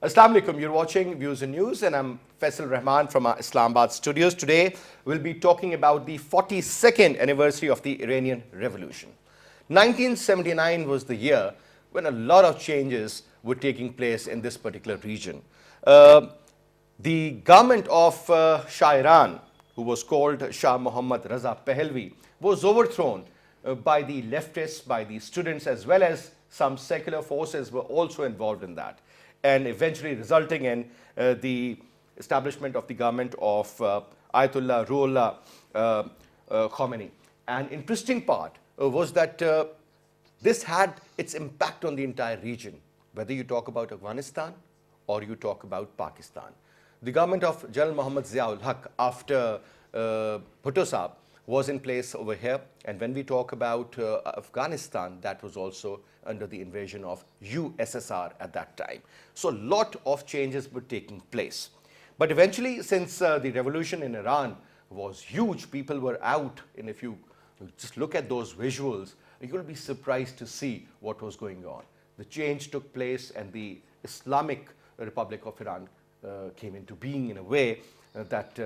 Assalamu alaikum. You're watching Views and News, and I'm Faisal Rahman from our Islamabad studios. Today, we'll be talking about the 42nd anniversary of the Iranian Revolution. 1979 was the year when a lot of changes were taking place in this particular region. The government of Shah Iran, who was called Shah Mohammad Raza Pahlavi, was overthrown by the leftists, by the students, as well as some secular forces were also involved in that, and eventually resulting in the establishment of the government of Ayatollah Ruhollah Khomeini. An interesting part was that this had its impact on the entire region, whether you talk about Afghanistan or you talk about Pakistan. The government of General Muhammad Ziaul Haq after Bhutto Saab was in place over here, and when we talk about Afghanistan, that was also under the invasion of USSR at that time. So a lot of changes were taking place. But eventually, since the revolution in Iran was huge, people were out, and if you just look at those visuals, you'll be surprised to see what was going on. The change took place, and the Islamic Republic of Iran came into being in a way that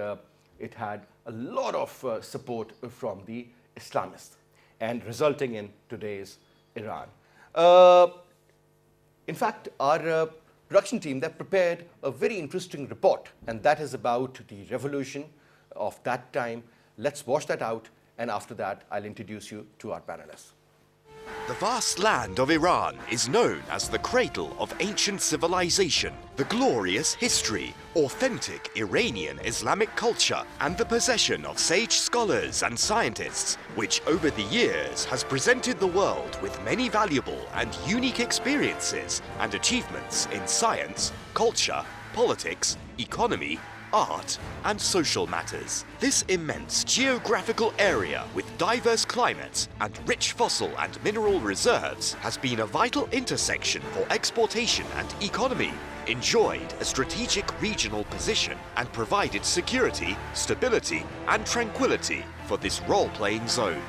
it had a lot of support from the Islamists, and resulting in today's Iran. In fact, our production team, they prepared a very interesting report, and that is about the revolution of that time. Let's watch that out, and after that, I'll introduce you to our panelists. The vast land of Iran is known as the cradle of ancient civilization, the glorious history, authentic Iranian Islamic culture, and the possession of sage scholars and scientists, which over the years has presented the world with many valuable and unique experiences and achievements in science, culture, politics, economy, art, and social matters. This immense geographical area with diverse climates and rich fossil and mineral reserves has been a vital intersection for exportation and economy, enjoyed a strategic regional position, and provided security, stability, and tranquility for this role-playing zone.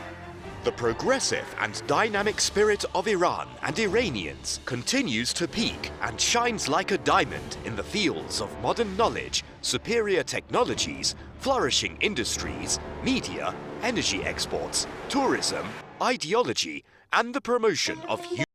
The progressive and dynamic spirit of Iran and Iranians continues to peak and shines like a diamond in the fields of modern knowledge, superior technologies, flourishing industries, media, energy exports, tourism, ideology, and the promotion of human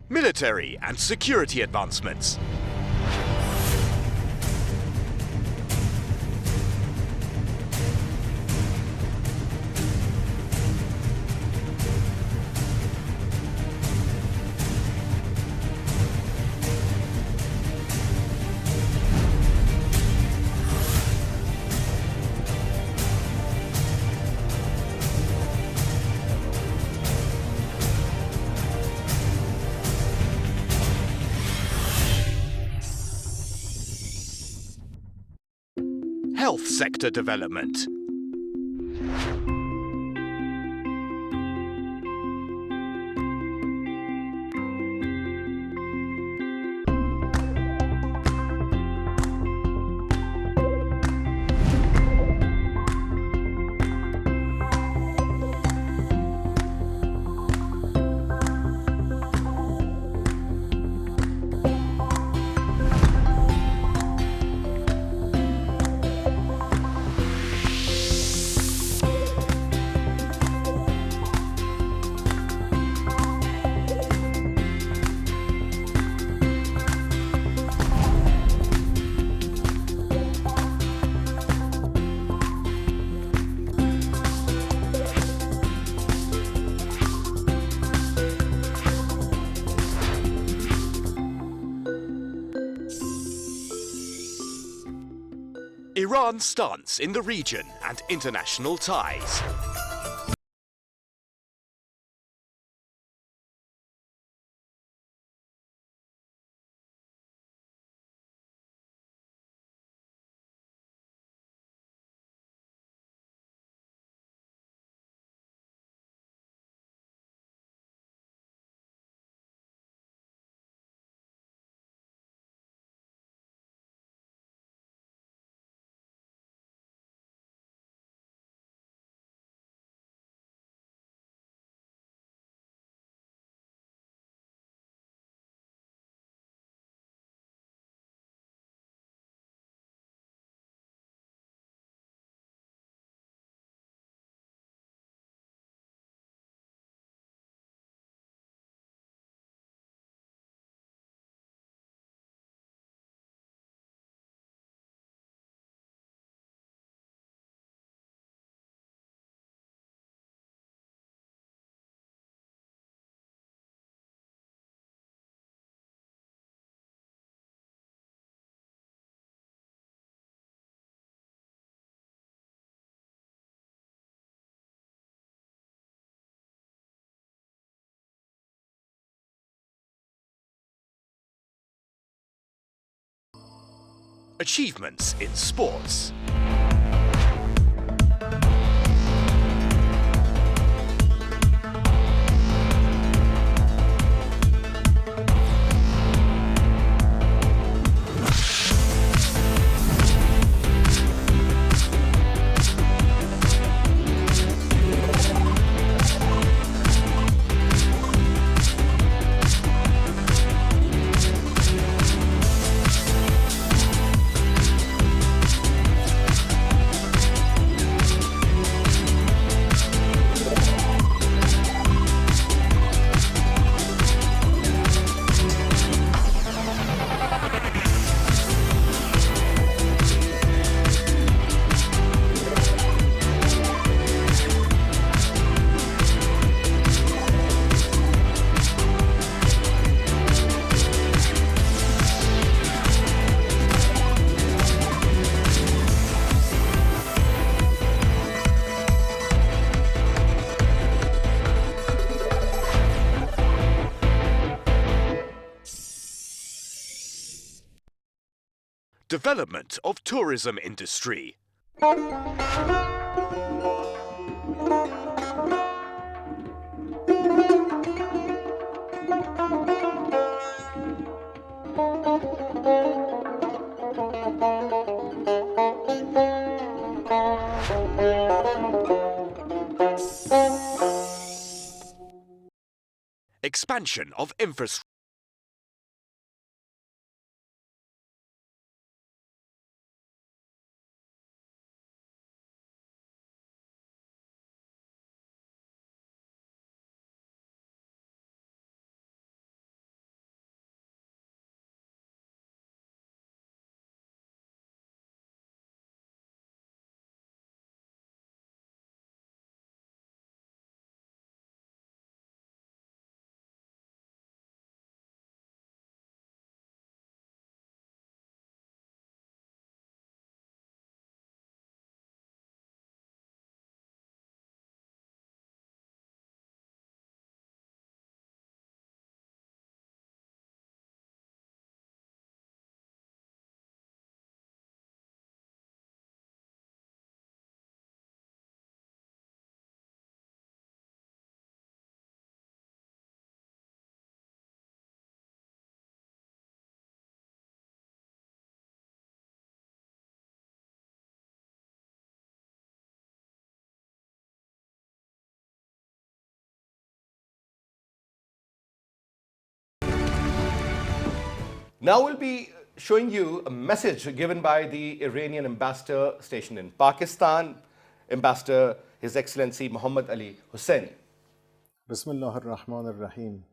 military and security advancements, health sector development, Iran's stance in the region and international ties. Achievements in sports. Development of tourism industry. Expansion of infrastructure. Now we'll be showing you a message given by the Iranian ambassador stationed in Pakistan, Ambassador His Excellency Muhammad Ali Husseini. بسم الله الرحمن الرحیم.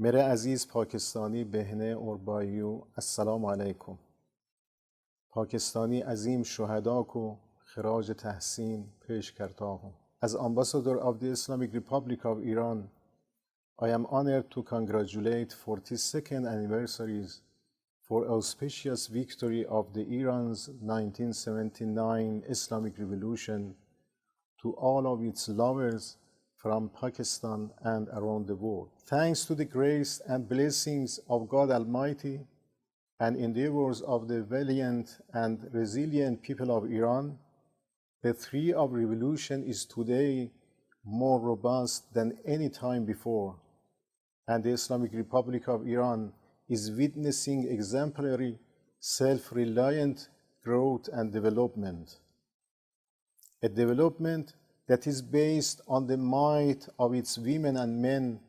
मेरे अजीज़ पाकिस्तानी बहनें और भाइयों, अस्सलाम वालेकुम. पाकिस्तानी अजीम शुहदा को खराज तहसीन पेश करता हूँ. As Ambassador of the Islamic Republic of Iran, I am honored to congratulate 42nd anniversaries for auspicious victory of the Iran's 1979 Islamic Revolution to all of its lovers from Pakistan and around the world. Thanks to the grace and blessings of God Almighty and endeavors of the valiant and resilient people of Iran, the tree of revolution is today more robust than any time before, and the Islamic Republic of Iran is witnessing exemplary, self-reliant growth and development. A development that is based on the might of its women and men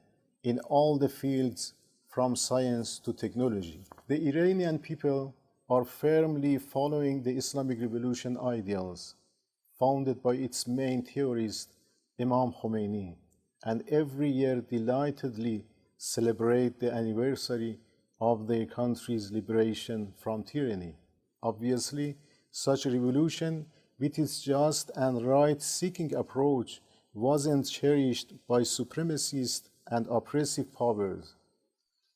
in all the fields from science to technology. The Iranian people are firmly following the Islamic Revolution ideals founded by its main theorist, Imam Khomeini, and every year delightedly celebrate the anniversary of their country's liberation from tyranny. Obviously, such a revolution with its just and right-seeking approach wasn't cherished by supremacist and oppressive powers.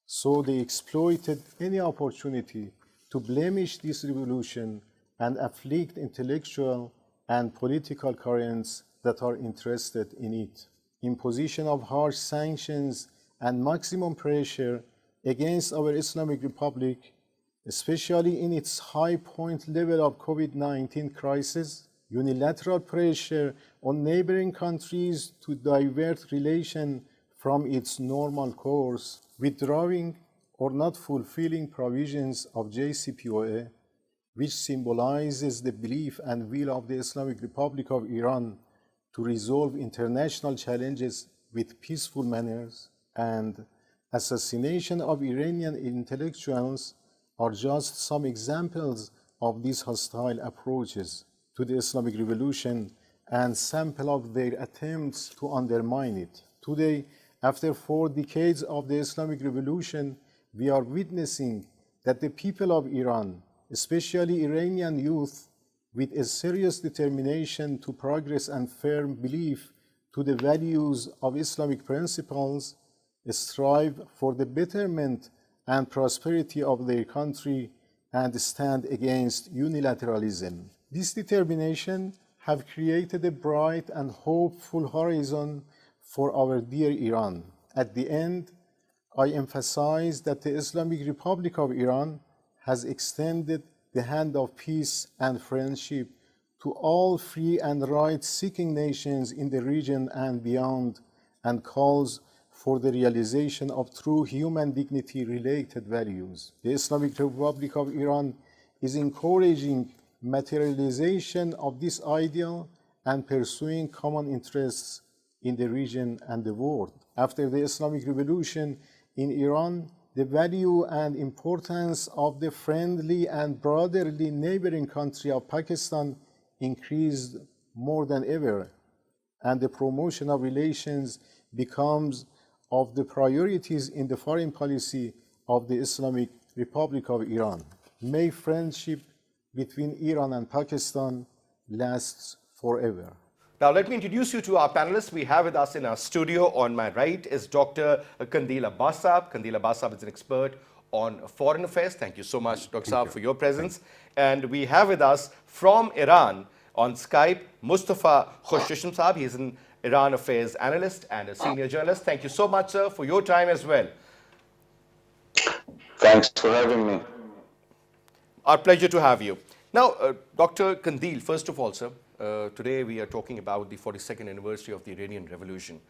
So they exploited any opportunity to blemish this revolution and afflict intellectual and political currents that are interested in it. Imposition of harsh sanctions and maximum pressure against our Islamic Republic, especially in its high point level of COVID-19 crisis, unilateral pressure on neighboring countries to divert relation from its normal course, withdrawing or not fulfilling provisions of JCPOA, which symbolizes the belief and will of the Islamic Republic of Iran to resolve international challenges with peaceful manners, and assassination of Iranian intellectuals are just some examples of these hostile approaches to the Islamic Revolution and sample of their attempts to undermine it. Today, after 4 decades of the Islamic Revolution, we are witnessing that the people of Iran, especially Iranian youth, with a serious determination to progress and firm belief to the values of Islamic principles, strive for the betterment and prosperity of their country and stand against unilateralism. This determination have created a bright and hopeful horizon for our dear Iran. At the end, I emphasize that the Islamic Republic of Iran has extended the hand of peace and friendship to all free and right-seeking nations in the region and beyond, and calls for the realization of true human dignity-related values. The Islamic Republic of Iran is encouraging materialization of this ideal and pursuing common interests in the region and the world. After the Islamic Revolution in Iran, the value and importance of the friendly and brotherly neighboring country of Pakistan increased more than ever, and the promotion of relations becomes of the priorities in the foreign policy of the Islamic Republic of Iran. May friendship between Iran and Pakistan lasts forever. Now, let me introduce you to our panelists. We have with us in our studio, on my right is Dr. Kandil Abbasab. Kandil Abbasab is an expert on foreign affairs. Thank you so much, Dr. Saab, for your presence. And we have with us from Iran on Skype, Mustafa Khoshishim Saab. He is an Iran affairs analyst and a senior journalist. Thank you so much, sir, for your time as well. Thanks for having me. Our pleasure to have you. Now, Dr. Kandil, first of all, sir, today we are talking about the 42nd anniversary of the Iranian Revolution.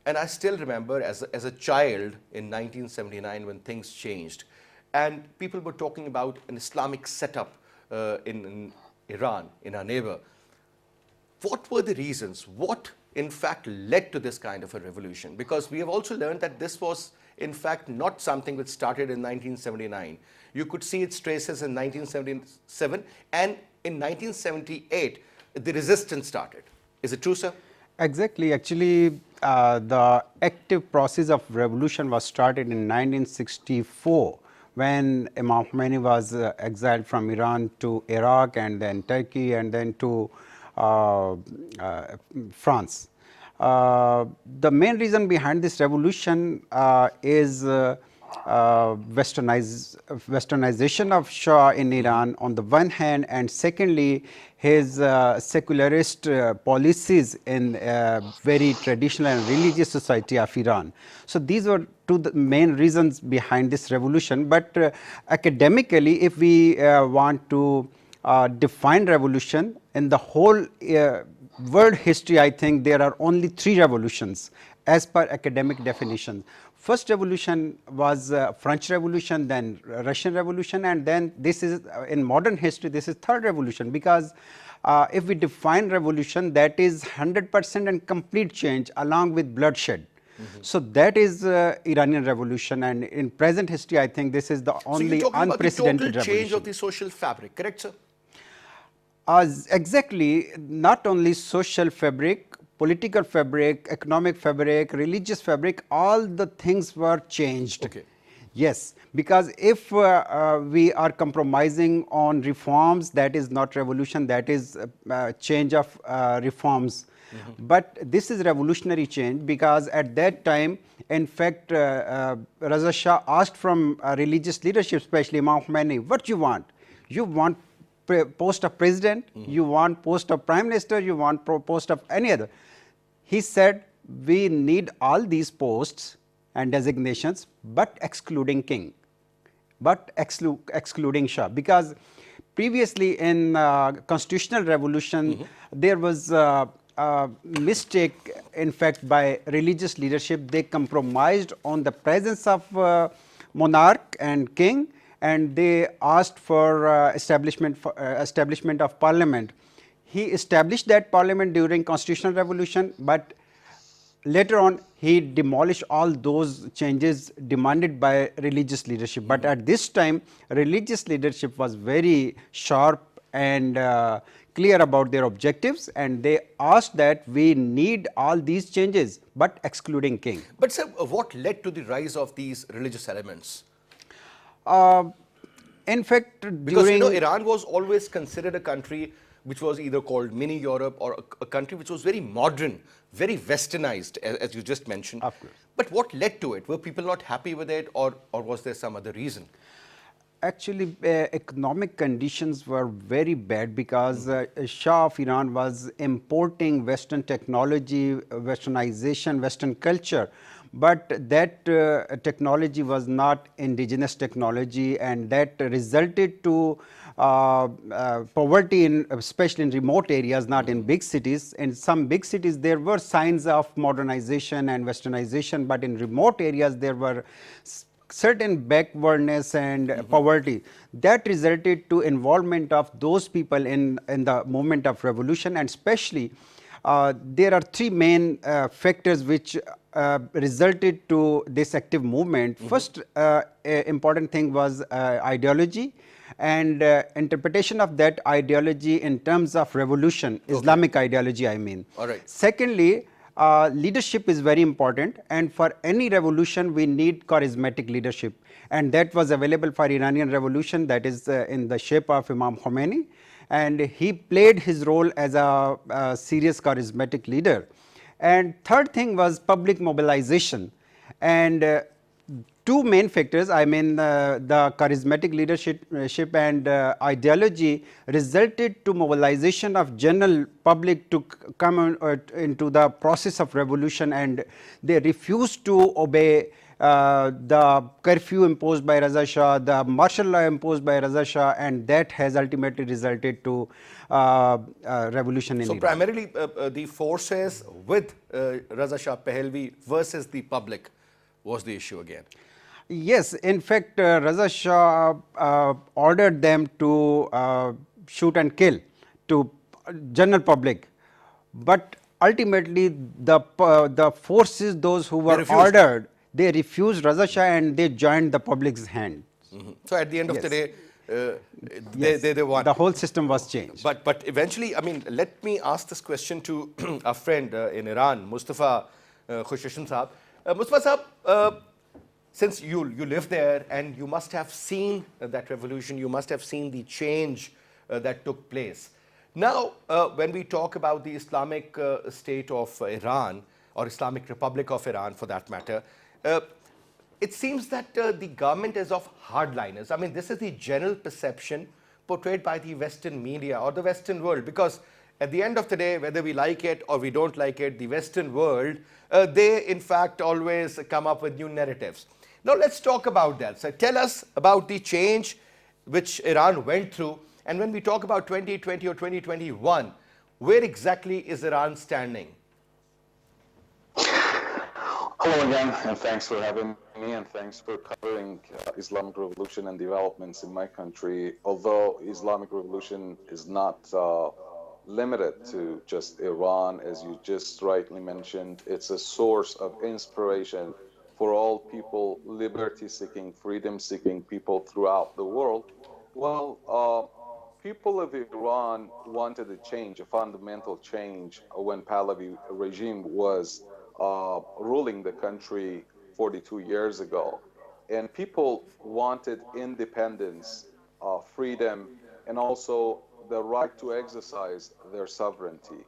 And I still remember as a child in 1979 when things changed and people were talking about an Islamic setup in Iran, in our neighbor. What were the reasons? What in fact led to this kind of a revolution? Because we have also learned that this was in fact, not something which started in 1979. You could see its traces in 1977, and in 1978, the resistance started. Is it true, sir? Exactly. Actually, the active process of revolution was started in 1964 when Imam Khomeini was exiled from Iran to Iraq and then Turkey and then to France. The main reason behind this revolution is westernization of Shah in Iran on the one hand, and secondly his secularist policies in very traditional and religious society of Iran. So these were two the main reasons behind this revolution. But academically, if we want to define revolution in the whole world history, I think there are only 3 revolutions as per academic definition. First revolution was French Revolution, then Russian Revolution, and then this is in modern history, this is third revolution, because if we define revolution, that is 100% and complete change along with bloodshed. So that is Iranian Revolution, and in present history, I think this is the only unprecedented about the total change revolution. of the social fabric, correct, sir? Exactly, not only social fabric, political fabric, economic fabric, religious fabric, all the things were changed. Okay. Yes, because if we are compromising on reforms, that is not revolution, that is change of reforms. But this is revolutionary change, because at that time, in fact, Raza Shah asked from religious leadership, especially Imam Khomeini, what you want? You want post of president, you want post of prime minister, you want post of any other. He said, we need all these posts and designations, but excluding king, but excluding Shah, because previously in constitutional revolution, there was a mistake, in fact, by religious leadership. They compromised on the presence of monarch and king, and they asked for establishment of parliament. He established that parliament during constitutional revolution, but later on he demolished all those changes demanded by religious leadership. But at this time, religious leadership was very sharp and clear about their objectives, and they asked that we need all these changes, but excluding king. But sir, what led to the rise of these religious elements? In fact, because you know, Iran was always considered a country which was either called mini Europe or a country which was very modern, very westernized, as you just mentioned. Of course. But what led to it? Were people not happy with it, or was there some other reason? Actually, economic conditions were very bad, because Shah of Iran was importing Western technology, Westernization, Western culture. But that technology was not indigenous technology, and that resulted to poverty, especially in remote areas, not in big cities. In some big cities, there were signs of modernization and westernization, but in remote areas, there were certain backwardness and poverty. That resulted to involvement of those people in the movement of revolution, and especially there are 3 main factors which resulted to this active movement. First important thing was ideology and interpretation of that ideology in terms of revolution, Islamic ideology, I mean. All right. Secondly, leadership is very important, and for any revolution we need charismatic leadership, and that was available for Iranian revolution, that is in the shape of Imam Khomeini, and he played his role as a serious charismatic leader. And third thing was public mobilization, and 2 main factors, I mean the charismatic leadership and ideology resulted to mobilization of general public to come into the process of revolution, and they refused to obey the curfew imposed by Raza Shah, the martial law imposed by Raza Shah, and that has ultimately resulted to revolution in Iran. So primarily the forces with Raza Shah Pahlavi versus the public was the issue again. Yes, in fact, Raza Shah ordered them to shoot and kill to general public, but ultimately the forces, those who were ordered, they refused Raza Shah and they joined the public's hand. So at the end of the Yes. day, Yes. they won. The whole system was changed. But eventually, I mean, let me ask this question to our friend in Iran, Mustafa Khusheshan Saab. Mustafa Saab, since you live there and you must have seen that revolution, you must have seen the change that took place. Now, when we talk about the Islamic State of Iran, or Islamic Republic of Iran for that matter, it seems that the government is of hardliners. I mean, this is the general perception portrayed by the Western media or the Western world, because at the end of the day, whether we like it or we don't like it, the Western world, they in fact always come up with new narratives. Now let's talk about that. So tell us about the change which Iran went through, and when we talk about 2020 or 2021, where exactly is Iran standing? Hello again, and thanks for having me, and thanks for covering Islamic Revolution and developments in my country. Although Islamic Revolution is not limited to just Iran, as you just rightly mentioned, it's a source of inspiration for all people, liberty-seeking, freedom-seeking people throughout the world. Well, people of Iran wanted a change, a fundamental change, when Pahlavi regime was ruling the country 42 years ago. And people wanted independence, freedom, and also the right to exercise their sovereignty.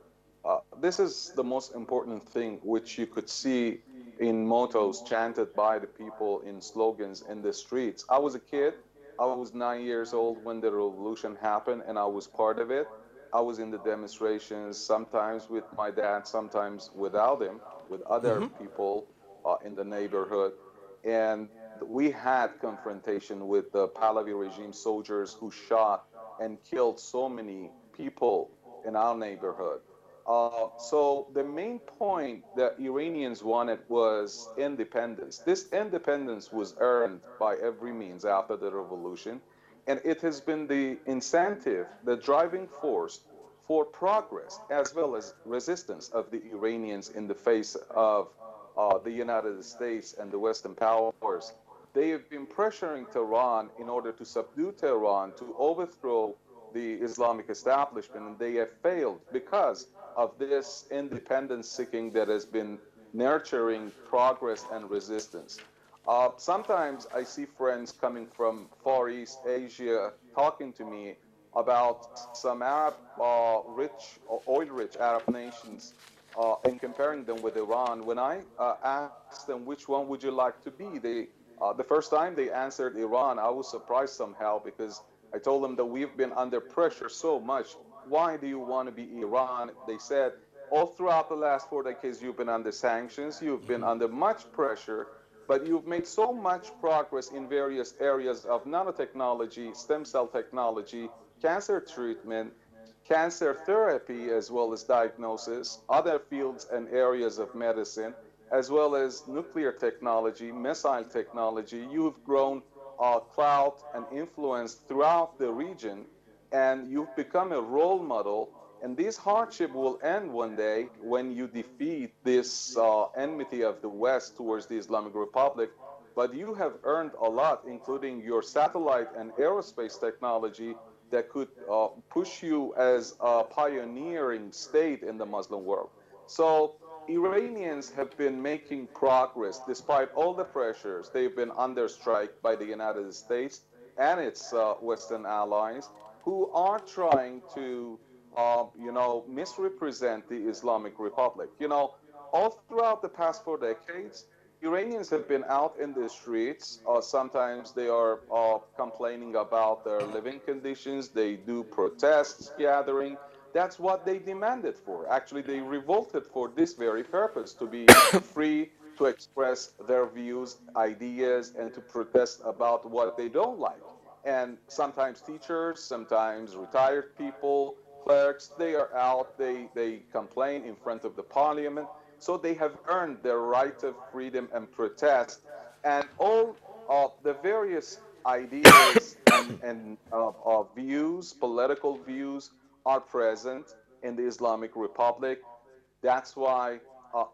This is the most important thing which you could see in mottos chanted by the people, in slogans in the streets. I was a kid. I was 9 years old when the revolution happened, and I was part of it. I was in the demonstrations, sometimes with my dad, sometimes without him, with other people in the neighborhood. And we had confrontation with the Pahlavi regime soldiers who shot and killed so many people in our neighborhood. So the main point that Iranians wanted was independence. This independence was earned by every means after the revolution, and it has been the incentive, the driving force for progress as well as resistance of the Iranians in the face of the United States and the Western powers. They have been pressuring Tehran in order to subdue Tehran, to overthrow the Islamic establishment, and they have failed because of this independence seeking that has been nurturing progress and resistance. Sometimes I see friends coming from Far East Asia talking to me about some Arab oil-rich Arab nations and comparing them with Iran. When I asked them which one would you like to be, the first time they answered Iran, I was surprised somehow, because I told them that we've been under pressure so much. Why do you want to be Iran? They said, all throughout the last 4 decades, you've been under sanctions, you've been under much pressure, but you've made so much progress in various areas of nanotechnology, stem cell technology, cancer treatment, cancer therapy, as well as diagnosis, other fields and areas of medicine, as well as nuclear technology, missile technology. You've grown clout and influence throughout the region, and you've become a role model. And this hardship will end one day when you defeat this enmity of the West towards the Islamic Republic. But you have earned a lot, including your satellite and aerospace technology that could push you as a pioneering state in the Muslim world. So Iranians have been making progress despite all the pressures. They've been under strike by the United States and its Western allies, who are trying to, misrepresent the Islamic Republic. All throughout the past 4 decades, Iranians have been out in the streets. Sometimes they are complaining about their living conditions. They do protests, gathering. That's what they demanded for. Actually, they revolted for this very purpose, to be free to express their views, ideas, and to protest about what they don't like. And sometimes teachers, sometimes retired people, clerks, they are out, they complain in front of the parliament. So they have earned their right of freedom and protest. And all of the various ideas and views, political views, are present in the Islamic Republic. That's why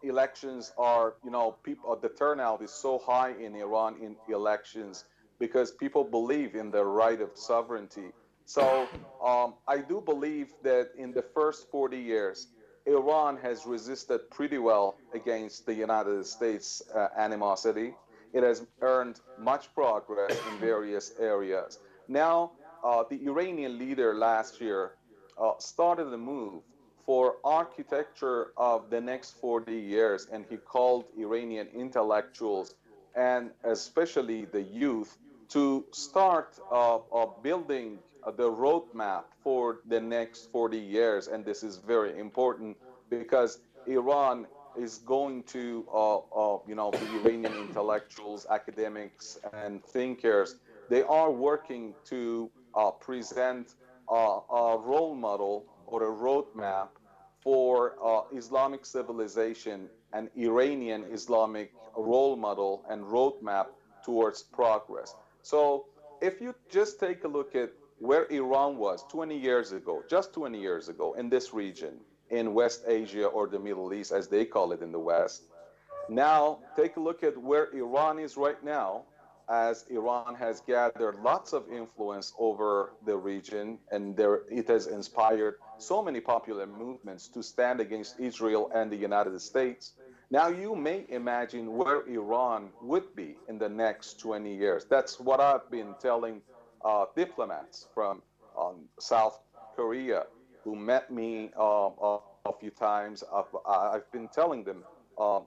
elections are, people, the turnout is so high in Iran in elections because people believe in the right of sovereignty. So I do believe that in the first 40 years, Iran has resisted pretty well against the United States animosity. It has earned much progress in various areas. Now, the Iranian leader last year started a move for architecture of the next 40 years, and he called Iranian intellectuals and especially the youth to start building the roadmap for the next 40 years. And this is very important because Iran is going to, the Iranian intellectuals, academics, and thinkers, they are working to present a role model or a roadmap for Islamic civilization, an Iranian Islamic role model and roadmap towards progress. So if you just take a look at where Iran was 20 years ago, just 20 years ago in this region, in West Asia or the Middle East, as they call it in the West, now take a look at where Iran is right now, as Iran has gathered lots of influence over the region, and it has inspired so many popular movements to stand against Israel and the United States. Now you may imagine where Iran would be in the next 20 years. That's what I've been telling diplomats from South Korea who met me a few times. I've been telling them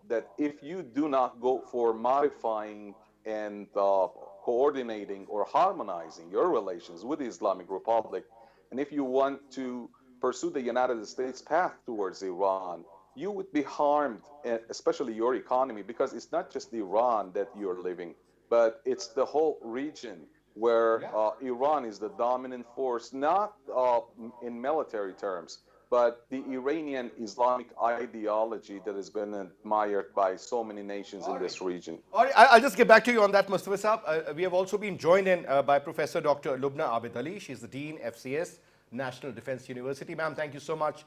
that if you do not go for modifying and coordinating or harmonizing your relations with the Islamic Republic, and if you want to pursue the United States path towards Iran, you would be harmed, especially your economy, because it's not just Iran that you're living, but it's the whole region where Iran is the dominant force, not in military terms, but the Iranian Islamic ideology that has been admired by so many nations in this region. All right, I'll just get back to you on that, Mustafa Saab. We have also been joined in by Professor Dr. Lubna Abid Ali. She's the Dean, FCS, National Defense University. Ma'am, thank you so much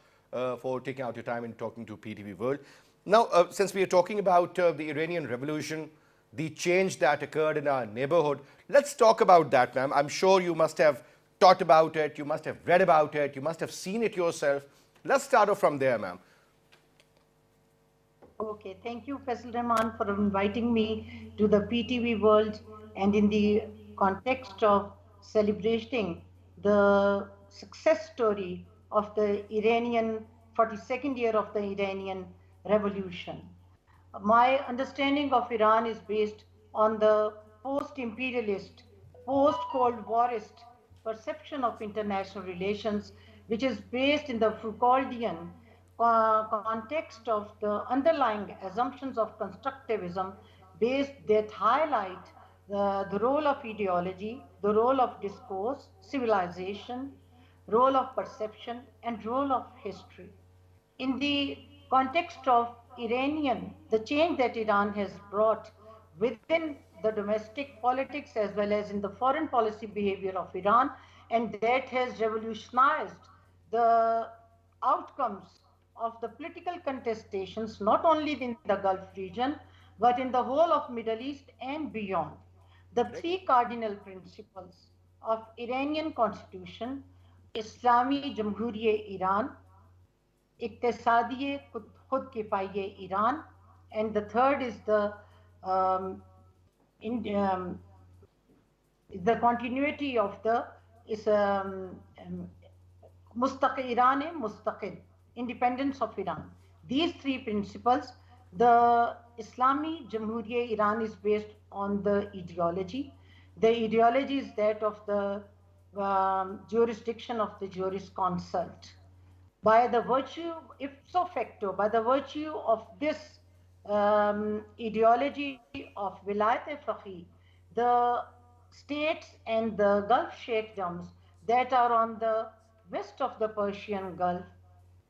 for taking out your time and talking to PTV World. Now, since we are talking about the Iranian Revolution, the change that occurred in our neighborhood, let's talk about that, ma'am. I'm sure you must have taught about it, you must have read about it, you must have seen it yourself. Let's start off from there, ma'am. Okay, thank you, Faisal Rahman, for inviting me to the PTV World, and in the context of celebrating the success story of the Iranian 42nd year of the Iranian Revolution. My understanding of Iran is based on the post-imperialist, post-Cold Warist perception of international relations, which is based in the Foucauldian context of the underlying assumptions of constructivism based that highlight the role of ideology, the role of discourse, civilization, role of perception, and role of history. In the context of Iranian, the change that Iran has brought within the domestic politics as well as in the foreign policy behavior of Iran, and that has revolutionized the outcomes of the political contestations, not only in the Gulf region, but in the whole of Middle East and beyond. The three cardinal principles of Iranian constitution, Islami Jamhuriye Iran, Iqtisadiye Khud Kifaye Iran, and the third is the continuity of the Mustaqil Iran Mustaqil, independence of Iran. These three principles, the Islami Jamhuriye Iran is based on the ideology. The ideology is that of the jurisdiction of the jurisconsult. By the virtue, ipso facto, by the virtue of this ideology of Vilayat-e-Faqih, the states and the Gulf Sheikdoms that are on the west of the Persian Gulf,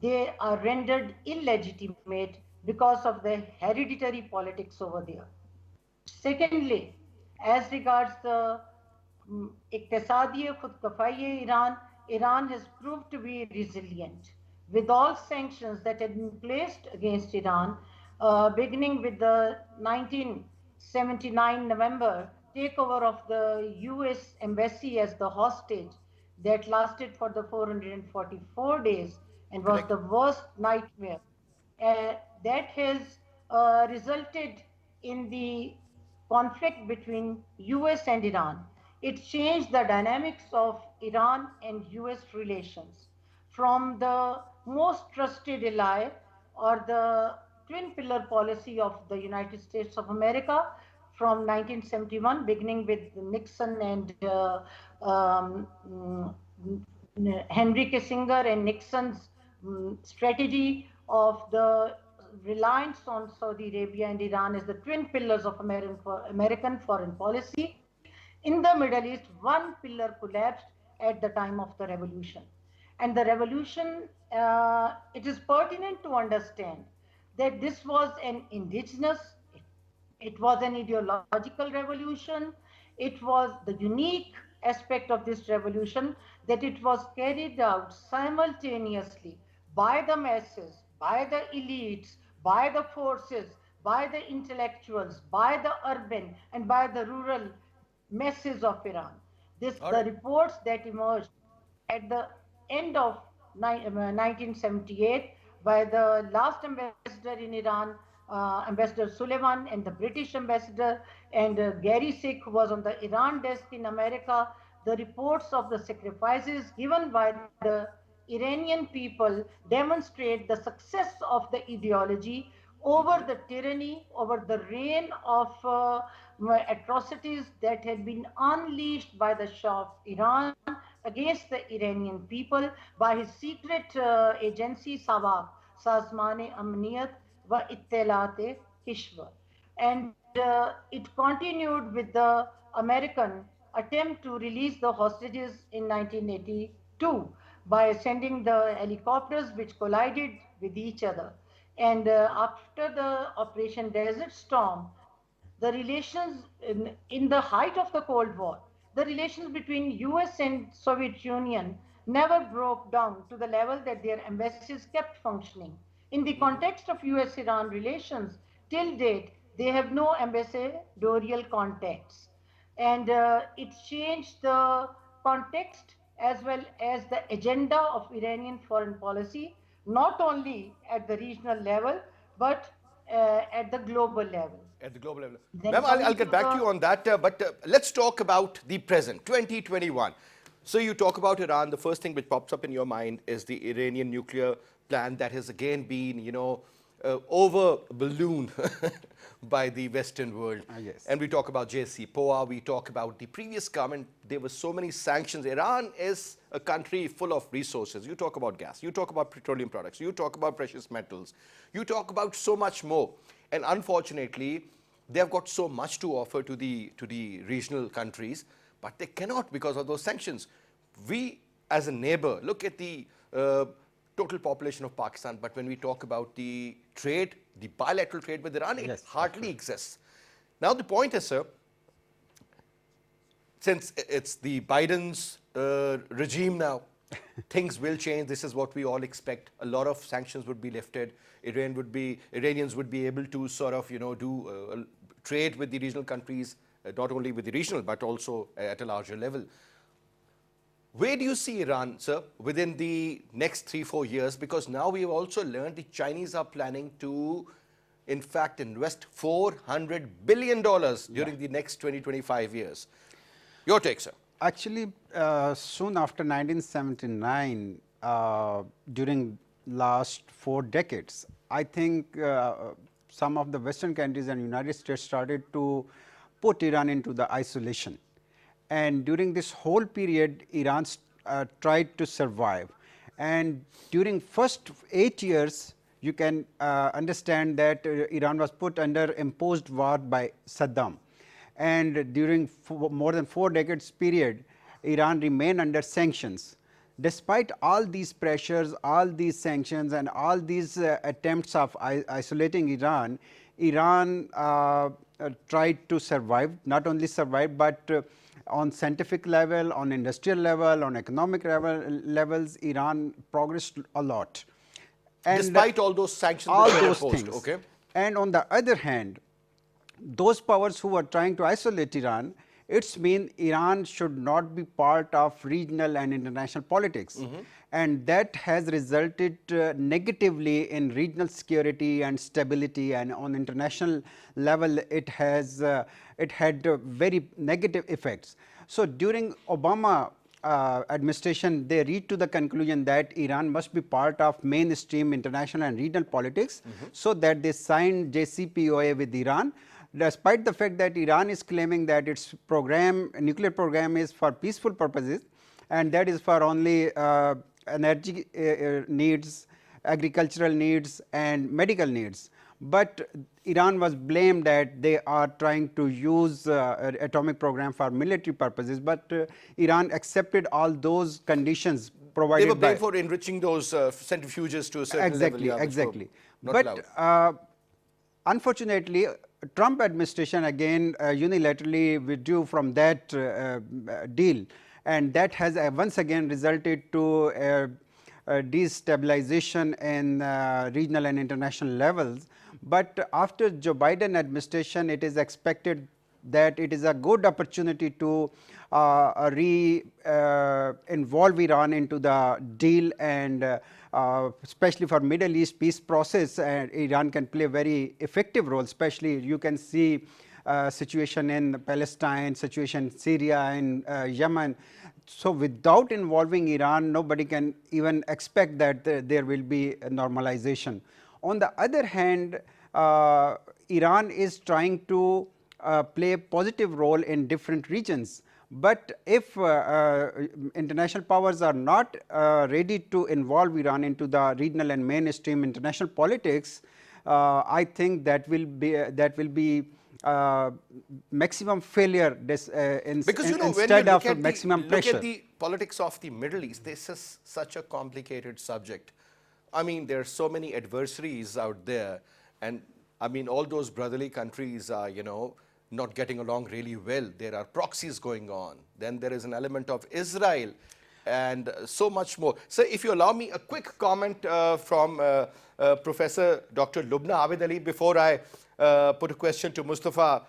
they are rendered illegitimate because of the hereditary politics over there. Secondly, as regards the Iqtisadiye Khud Kifaye Iran, Iran has proved to be resilient. With all sanctions that had been placed against Iran, beginning with the 1979 November takeover of the US embassy as the hostage that lasted for the 444 days and was Correct. the worst nightmare. That has resulted in the conflict between US and Iran. It changed the dynamics of Iran and US relations from the most trusted ally or the twin pillar policy of the United States of America from 1971, beginning with Nixon and Henry Kissinger and Nixon's strategy of the reliance on Saudi Arabia and Iran as the twin pillars of American foreign policy. In the Middle East, one pillar collapsed at the time of the revolution. And the revolution, it is pertinent to understand that this was an indigenous, it was an ideological revolution. It was the unique aspect of this revolution that it was carried out simultaneously by the masses, by the elites, by the forces, by the intellectuals, by the urban, and by the rural masses of Iran. All The right. reports that emerged at the end of 1978 by the last ambassador in Iran, Ambassador Sullivan, and the British ambassador, and Gary Sick, who was on the Iran desk in America. The reports of the sacrifices given by the Iranian people demonstrate the success of the ideology over the tyranny, over the reign of atrocities that had been unleashed by the Shah of Iran against the Iranian people by his secret agency SAVAK, Sazman-e Amniyat wa Ittelat Kishwar. And it continued with the American attempt to release the hostages in 1982 by sending the helicopters which collided with each other. And after the Operation Desert Storm, the relations in the height of the Cold War, the relations between US and Soviet Union never broke down to the level that their embassies kept functioning. In the context of US-Iran relations, till date, they have no ambassadorial contacts. And it changed the context as well as the agenda of Iranian foreign policy, not only at the regional level, but at the global level. At the global level. Then Ma'am, I'll coming get to back to the you on that, but let's talk about the present, 2021. So you talk about Iran, the first thing which pops up in your mind is the Iranian nuclear plan that has again been, over ballooned by the Western world. Yes. And we talk about JCPOA, we talk about the previous government, there were so many sanctions. Iran is a country full of resources. You talk about gas, you talk about petroleum products, you talk about precious metals, you talk about so much more. And unfortunately, they've got so much to offer to the regional countries, but they cannot because of those sanctions. We, as a neighbor, look at the total population of Pakistan, but when we talk about the trade, the bilateral trade with Iran, it Yes, hardly exists. Now the point is, sir, since it's the Biden's regime now, things will change. This is what we all expect. A lot of sanctions would be lifted. Iranians would be able to sort of, do trade with the regional countries, not only with the regional, but also at a larger level. Where do you see Iran, sir, within the next 3-4 years? Because now we have also learned the Chinese are planning to, in fact, invest $400 billion during the next 20-25 years. Your take, sir. Actually, soon after 1979, during last 4 decades, I think some of the Western countries and United States started to put Iran into the isolation. And during this whole period, Iran tried to survive. And during first 8 years, you can understand that Iran was put under imposed war by Saddam. And during more than 4 decades period, Iran remained under sanctions. Despite all these pressures, all these sanctions, and all these attempts of isolating Iran, Iran tried to survive, not only survive, but on scientific level, on industrial level, on economic levels, Iran progressed a lot. And Despite all those sanctions all which were those imposed, things. okay? And on the other hand, those powers who are trying to isolate Iran, it's mean Iran should not be part of regional and international politics. And that has resulted negatively in regional security and stability, and on international level it has it had very negative effects. So during Obama administration, they reached to the conclusion that Iran must be part of mainstream international and regional politics, so that they signed JCPOA with Iran, despite the fact that Iran is claiming that its nuclear program is for peaceful purposes, and that is for only energy needs, agricultural needs and medical needs. But Iran was blamed that they are trying to use atomic program for military purposes, but Iran accepted all those conditions provided by. They were blamed for enriching those centrifuges to a certain level. Exactly, Yeah, which were exactly. not But allowed. unfortunately, Trump administration again unilaterally withdrew from that deal, and that has once again resulted to destabilization in regional and international levels. But after Joe Biden administration, it is expected that it is a good opportunity to involve Iran into the deal, and especially for Middle East peace process, and Iran can play a very effective role. Especially you can see situation in Palestine, situation in Syria and Yemen. So without involving Iran, nobody can even expect that there will be a normalization. On the other hand, Iran is trying to play a positive role in different regions. But if international powers are not ready to involve Iran into the regional and mainstream international politics, I think that will be maximum failure Because you know, instead when you of maximum look pressure. at the politics of the Middle East, this is such a complicated subject. I mean, there are so many adversaries out there, and I mean, all those brotherly countries are, you know, not getting along really well. There are proxies going on. Then there is an element of Israel, and so much more. So, if you allow me a quick comment from Professor Dr. Lubna Abid Ali before I put a question to Mustafa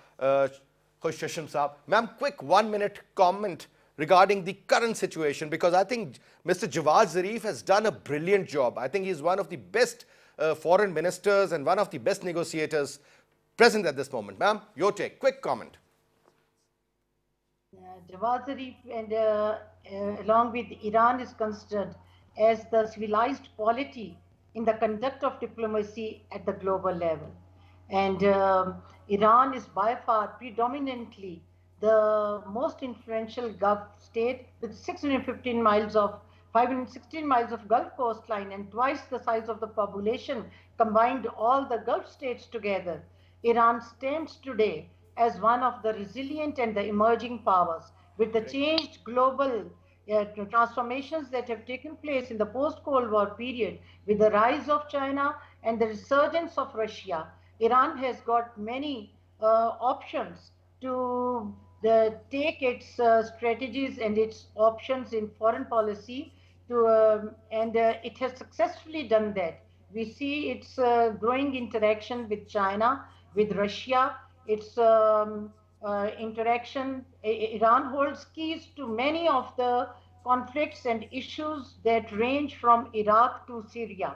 Khoshashim Saab. Ma'am, quick 1 minute comment regarding the current situation, because I think Mr. Jawad Zarif has done a brilliant job. I think he's one of the best foreign ministers and one of the best negotiators present at this moment. Ma'am, your take, quick comment. Jawad Zarif and along with Iran is considered as the civilized polity in the conduct of diplomacy at the global level. And Iran is by far predominantly the most influential Gulf state with 516 miles of Gulf coastline and twice the size of the population combined all the Gulf states together. Iran stands today as one of the resilient and the emerging powers. With the changed global transformations that have taken place in the post-Cold War period, with the rise of China and the resurgence of Russia, Iran has got many options to take its strategies and its options in foreign policy and it has successfully done that. We see its growing interaction with China, with Russia, its interaction. Iran holds keys to many of the conflicts and issues that range from Iraq to Syria.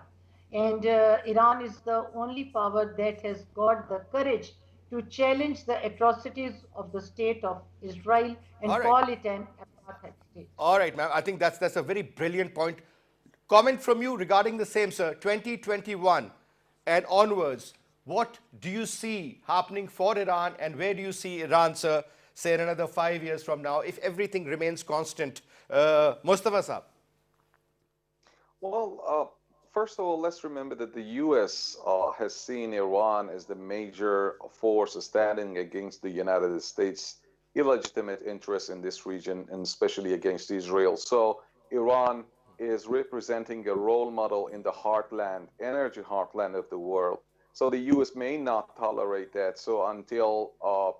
And Iran is the only power that has got the courage to challenge the atrocities of the state of Israel and All right. call it an apartheid state. All right, ma'am. I think that's a very brilliant point. Comment from you regarding the same, sir. 2021 and onwards, what do you see happening for Iran, and where do you see Iran, sir, say in another 5 years from now, if everything remains constant? Mustafa Saab. Well, first of all, let's remember that the U.S. Has seen Iran as the major force standing against the United States' illegitimate interests in this region, and especially against Israel. So Iran is representing a role model in the heartland, energy heartland of the world. So the U.S. may not tolerate that. So until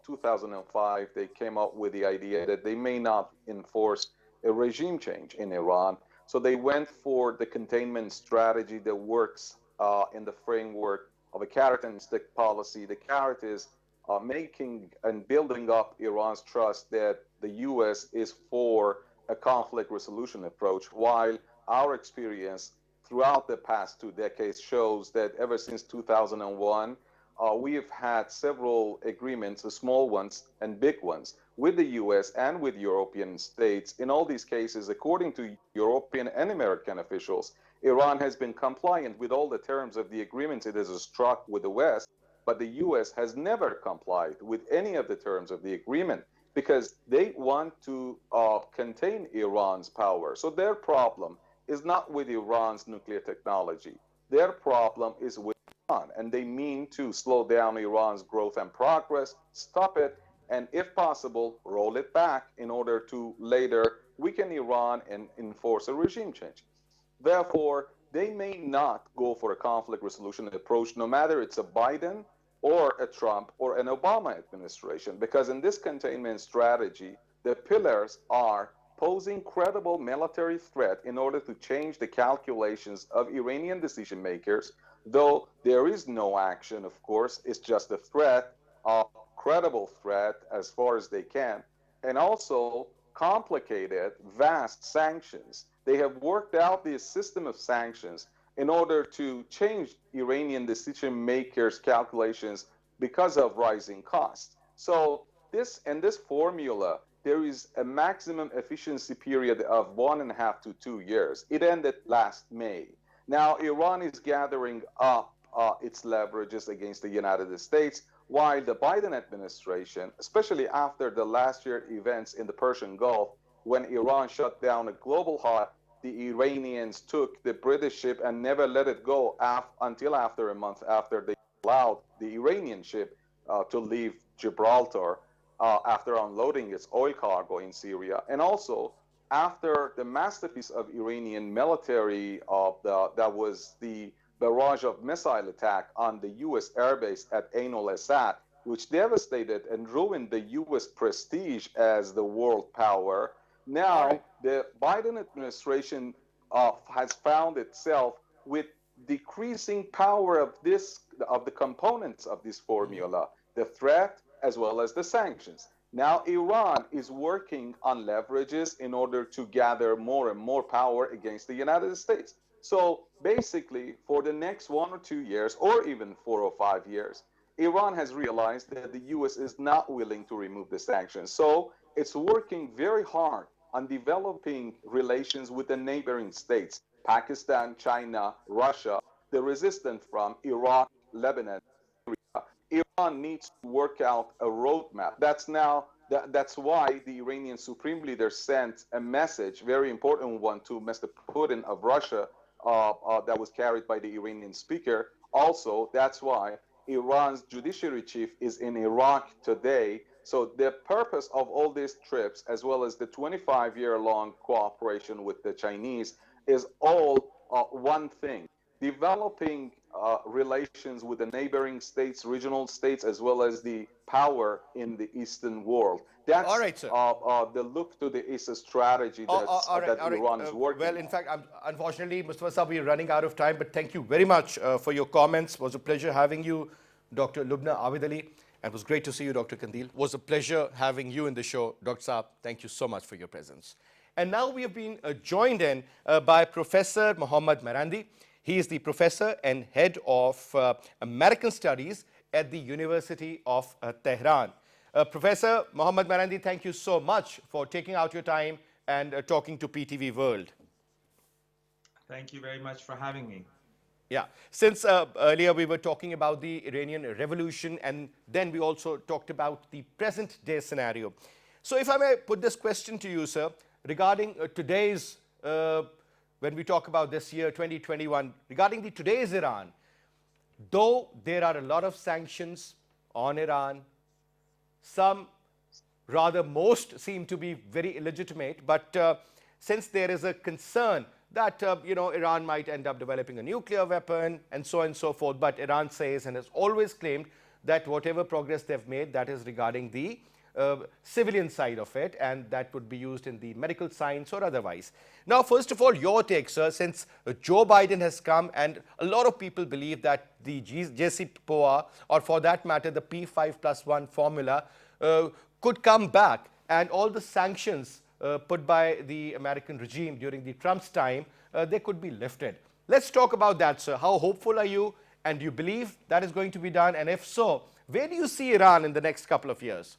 2005, they came up with the idea that they may not enforce a regime change in Iran. So they went for the containment strategy that works in the framework of a carrot and stick policy. The carrot is making and building up Iran's trust that the U.S. is for a conflict resolution approach, while our experience throughout the past 2 decades shows that ever since 2001, we have had several agreements, the small ones and big ones, with the US and with European states. In all these cases, according to European and American officials, Iran has been compliant with all the terms of the agreements it has struck with the West, but the US has never complied with any of the terms of the agreement because they want to contain Iran's power. So their problem is not with Iran's nuclear technology. Their problem is with Iran, and they mean to slow down Iran's growth and progress, stop it, and if possible, roll it back in order to later weaken Iran and enforce a regime change. Therefore, they may not go for a conflict resolution approach, no matter it's a Biden or a Trump or an Obama administration, because in this containment strategy, the pillars are posing credible military threat in order to change the calculations of Iranian decision makers, though there is no action, of course, it's just a threat, a credible threat as far as they can, and also complicated, vast sanctions. They have worked out this system of sanctions in order to change Iranian decision makers' calculations because of rising costs. So this formula, there is a maximum efficiency period of 1.5 to 2 years. It ended last May. Now Iran is gathering up its leverages against the United States, while the Biden administration, especially after the last year events in the Persian Gulf, when Iran shut down a global hub, the Iranians took the British ship and never let it go until after a month after they allowed the Iranian ship to leave Gibraltar after unloading its oil cargo in Syria. And also, after the masterpiece of Iranian military that was the barrage of missile attack on the U.S. airbase at Ain al-Assad, which devastated and ruined the U.S. prestige as the world power. Now, the Biden administration has found itself with decreasing power of the components of this formula, the threat as well as the sanctions. Now, Iran is working on leverages in order to gather more and more power against the United States. So basically, for the next 1 or 2 years, or even 4 or 5 years, Iran has realized that the U.S. is not willing to remove the sanctions. So it's working very hard on developing relations with the neighboring states, Pakistan, China, Russia, the resistance from Iraq, Lebanon, Syria. Iran needs to work out a roadmap. That's why the Iranian Supreme Leader sent a message, very important one, to Mr. Putin of Russia, that was carried by the Iranian speaker. Also, that's why Iran's judiciary chief is in Iraq today. So the purpose of all these trips, as well as the 25-year-long cooperation with the Chinese, is all one thing: developing relations with the neighboring states, regional states, as well as the power in the Eastern world. That's all right, sir. The look to the East strategy that Iran is working well, in fact, unfortunately, Mustafa Saab, we're running out of time, but thank you very much for your comments. It was a pleasure having you, Dr. Lubna Abid Ali. And it was great to see you, Dr. Kandil. It was a pleasure having you in the show. Dr. Saab, thank you so much for your presence. And now we have been joined in by Professor Mohammad Marandi. He is the professor and head of American Studies at the University of Tehran. Professor Mohammad Marandi, thank you so much for taking out your time and talking to PTV World. Thank you very much for having me. Yeah, since earlier we were talking about the Iranian revolution, and then we also talked about the present day scenario. So if I may put this question to you, sir, regarding today's, when we talk about this year, 2021, regarding today's Iran, though there are a lot of sanctions on Iran, some, rather most, seem to be very illegitimate, but since there is a concern that Iran might end up developing a nuclear weapon and so on and so forth, but Iran says and has always claimed that whatever progress they've made, that is regarding the civilian side of it, and that would be used in the medical science or otherwise. Now, first of all, your take, sir, since Joe Biden has come and a lot of people believe that the JCPOA, or for that matter, the P5+1 formula could come back, and all the sanctions put by the American regime during the Trump's time, they could be lifted. Let's talk about that, sir. How hopeful are you, and do you believe that is going to be done? And if so, where do you see Iran in the next couple of years?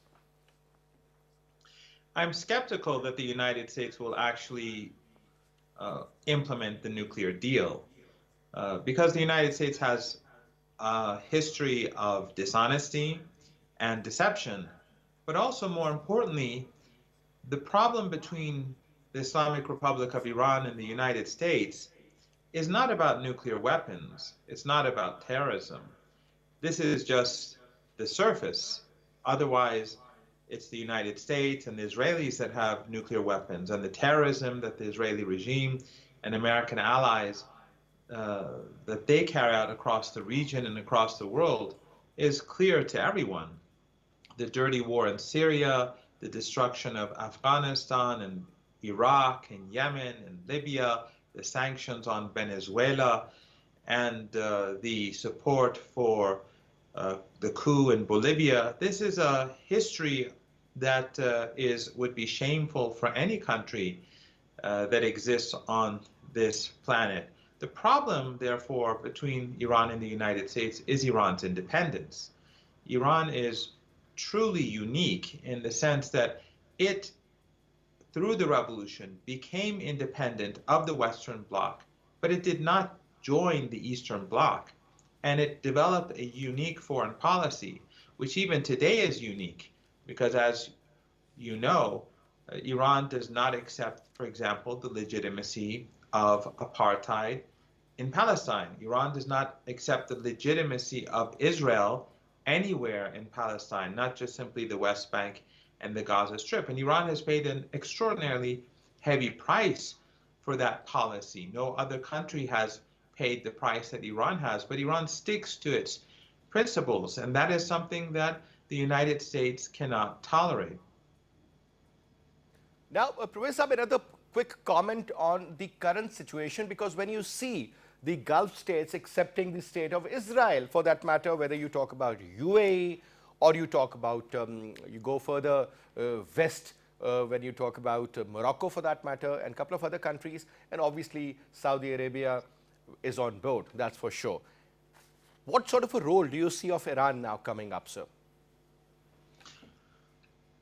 I'm skeptical that the United States will actually implement the nuclear deal because the United States has a history of dishonesty and deception, but also more importantly, the problem between the Islamic Republic of Iran and the United States is not about nuclear weapons. It's not about terrorism. This is just the surface. Otherwise, it's the United States and the Israelis that have nuclear weapons, and the terrorism that the Israeli regime and American allies that they carry out across the region and across the world is clear to everyone. The dirty war in Syria, the destruction of Afghanistan and Iraq and Yemen and Libya, the sanctions on Venezuela, and the support for the coup in Bolivia. This is a history that would be shameful for any country that exists on this planet. The problem, therefore, between Iran and the United States is Iran's independence. Iran is truly unique in the sense that it, through the revolution, became independent of the Western Bloc, but it did not join the Eastern Bloc. And it developed a unique foreign policy, which even today is unique, because as you know, Iran does not accept, for example, the legitimacy of apartheid in Palestine. Iran does not accept the legitimacy of Israel anywhere in Palestine, not just simply the West Bank and the Gaza Strip. And Iran has paid an extraordinarily heavy price for that policy. No other country has paid the price that Iran has, but Iran sticks to its principles, and that is something that the United States cannot tolerate. Now, Professor, another quick comment on the current situation, because when you see the Gulf states accepting the state of Israel, for that matter, whether you talk about UAE or you talk about, you go further west, when you talk about Morocco, for that matter, and a couple of other countries, and obviously Saudi Arabia is on board, that's for sure. What sort of a role do you see of Iran now coming up, sir?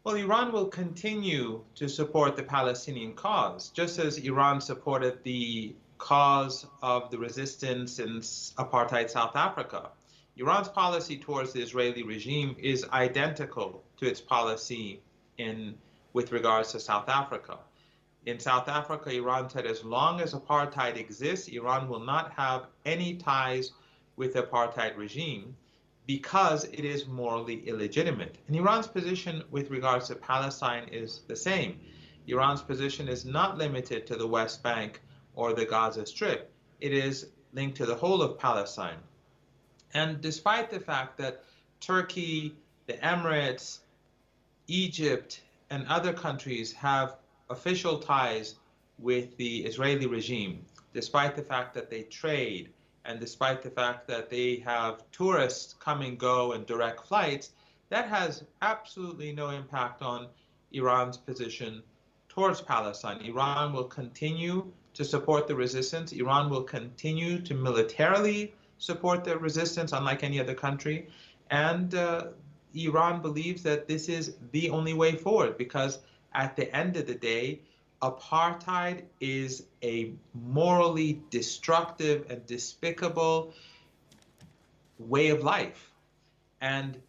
Well, Iran will continue to support the Palestinian cause, just as Iran supported the cause of the resistance in apartheid South Africa. Iran's policy towards the Israeli regime is identical to its policy with regards to South Africa. In South Africa, Iran said as long as apartheid exists, Iran will not have any ties with the apartheid regime because it is morally illegitimate. And Iran's position with regards to Palestine is the same. Iran's position is not limited to the West Bank or the Gaza Strip. It is linked to the whole of Palestine. And despite the fact that Turkey, the Emirates, Egypt, and other countries have official ties with the Israeli regime, despite the fact that they trade, and despite the fact that they have tourists come and go and direct flights, that has absolutely no impact on Iran's position towards Palestine. Iran will continue to support the resistance. Iran will continue to militarily support the resistance, unlike any other country. And Iran believes that this is the only way forward, because at the end of the day, apartheid is a morally destructive and despicable way of life. And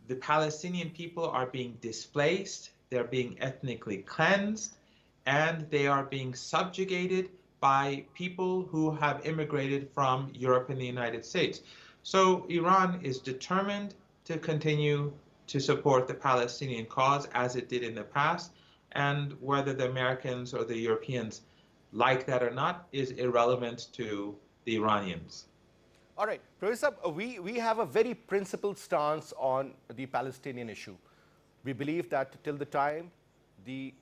the Palestinian people are being displaced, they're being ethnically cleansed, and they are being subjugated by people who have immigrated from Europe and the United States. So Iran is determined to continue to support the Palestinian cause as it did in the past. And whether the Americans or the Europeans like that or not is irrelevant to the Iranians. All right, Professor, we have a very principled stance on the Palestinian issue. We believe that till the time the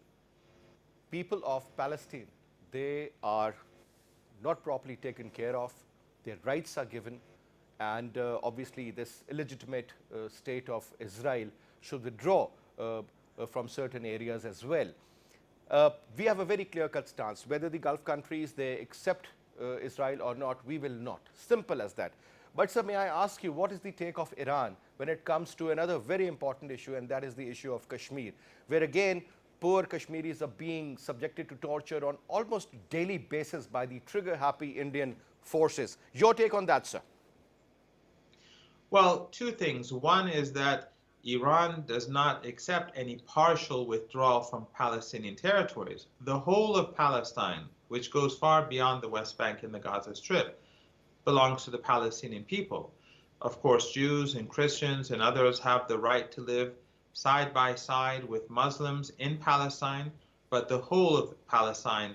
people of Palestine, they are not properly taken care of, their rights are given, and obviously this illegitimate state of Israel should withdraw from certain areas as well. We have a very clear-cut stance. Whether the Gulf countries, they accept Israel or not, we will not. Simple as that. But sir, may I ask you, what is the take of Iran when it comes to another very important issue, and that is the issue of Kashmir, where again, poor Kashmiris are being subjected to torture on almost daily basis by the trigger-happy Indian forces. Your take on that, sir? Well, two things. One is that Iran does not accept any partial withdrawal from Palestinian territories. The whole of Palestine, which goes far beyond the West Bank and the Gaza Strip, belongs to the Palestinian people. Of course, Jews and Christians and others have the right to live side by side with Muslims in Palestine, but the whole of Palestine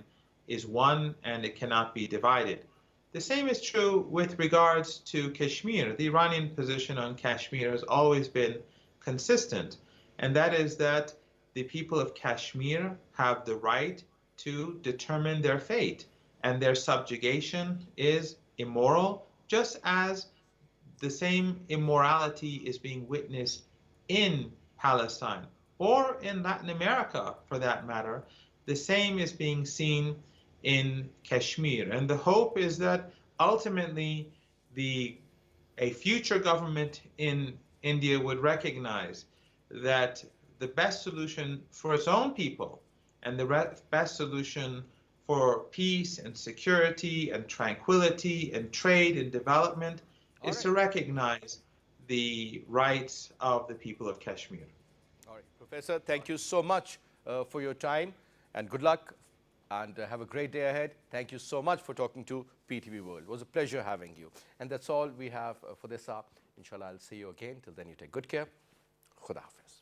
is one and it cannot be divided. The same is true with regards to Kashmir. The Iranian position on Kashmir has always been consistent, and that is that the people of Kashmir have the right to determine their fate, and their subjugation is immoral, just as the same immorality is being witnessed in Palestine, or in Latin America for that matter. The same is being seen in Kashmir. And the hope is that ultimately a future government in India would recognize that the best solution for its own people and the best solution for peace and security and tranquility and trade and development is to recognize the rights of the people of Kashmir. All right, Professor, thank you so much for your time, and good luck, and have a great day ahead. Thank you so much for talking to PTV World. It was a pleasure having you. And that's all we have for this hour. Inshallah, I'll see you again. Till then, you take good care. Khuda Hafiz.